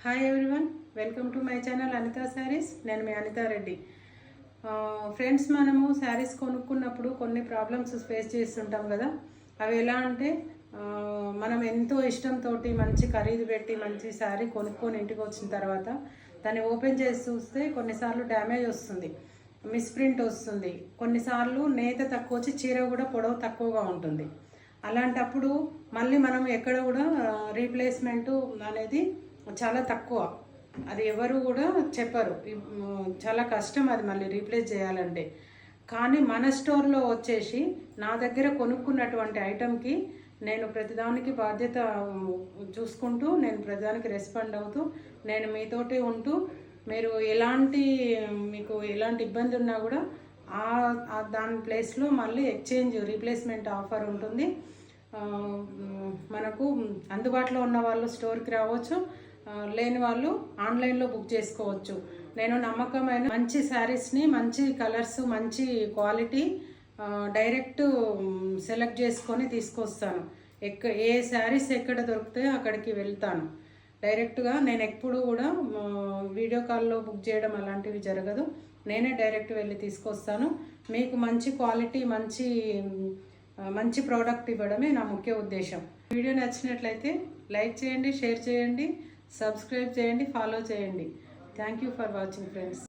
Hi everyone, welcome to my channel Anitha Sarees. నేను మీ Anita Reddy. Friends, మనము శారీస్ కొనుక్కున్నప్పుడు కొన్ని ప్రాబ్లమ్స్ ఫేస్ చేస్తుంటాం కదా. అవి ఎలా అంటే మనం ఎంతో ఇష్టంతో మంచి ఖరీదు పెట్టి మంచి శారీ కొనుక్కొని ఇంటికి వచ్చిన తర్వాత దాన్ని ఓపెన్ చేసి చూస్తే కొన్నిసార్లు డ్యామేజ్ వస్తుంది, మిస్ప్రింట్ వస్తుంది, కొన్నిసార్లు నేత తక్కువ వచ్చి చీర కూడా పొడవు తక్కువగా ఉంటుంది. అలాంటప్పుడు మళ్ళీ మనం ఎక్కడ కూడా రీప్లేస్మెంటు అనేది చాలా తక్కువ, అది ఎవరు కూడా చెప్పరు, చాలా కష్టం అది మళ్ళీ రీప్లేస్ చేయాలంటే. కానీ మన స్టోర్లో వచ్చేసి నా దగ్గర కొనుక్కున్నటువంటి ఐటెంకి నేను ప్రతిదానికి బాధ్యత చూసుకుంటూ, నేను ప్రతిదానికి రెస్పాండ్ అవుతూ, నేను మీతోటి ఉంటూ, మీరు మీకు ఎలాంటి ఇబ్బంది ఉన్నా కూడా దాని ప్లేస్లో మళ్ళీ ఎక్స్చేంజ్ రీప్లేస్మెంట్ ఆఫర్ ఉంటుంది. మనకు అందుబాటులో ఉన్న వాళ్ళు స్టోర్కి రావచ్చు, లేని వాళ్ళు ఆన్లైన్లో బుక్ చేసుకోవచ్చు. నేను నమ్మకమైన మంచి శారీస్ని, మంచి కలర్స్, మంచి క్వాలిటీ డైరెక్ట్ సెలెక్ట్ చేసుకొని తీసుకొస్తాను. ఏ శారీస్ ఎక్కడ దొరుకుతాయో అక్కడికి వెళ్తాను డైరెక్ట్గా. నేను ఎప్పుడు కూడా వీడియో కాల్లో బుక్ చేయడం అలాంటివి జరగదు. నేనే డైరెక్ట్ వెళ్ళి తీసుకొస్తాను. మీకు మంచి క్వాలిటీ, మంచి ప్రోడక్ట్ ఇవ్వడమే నా ముఖ్య ఉద్దేశం. వీడియో నచ్చినట్లయితే లైక్ చేయండి, షేర్ చేయండి, సబ్స్క్రైబ్ చేయండి, ఫాలో చేయండి. Thank you for watching friends.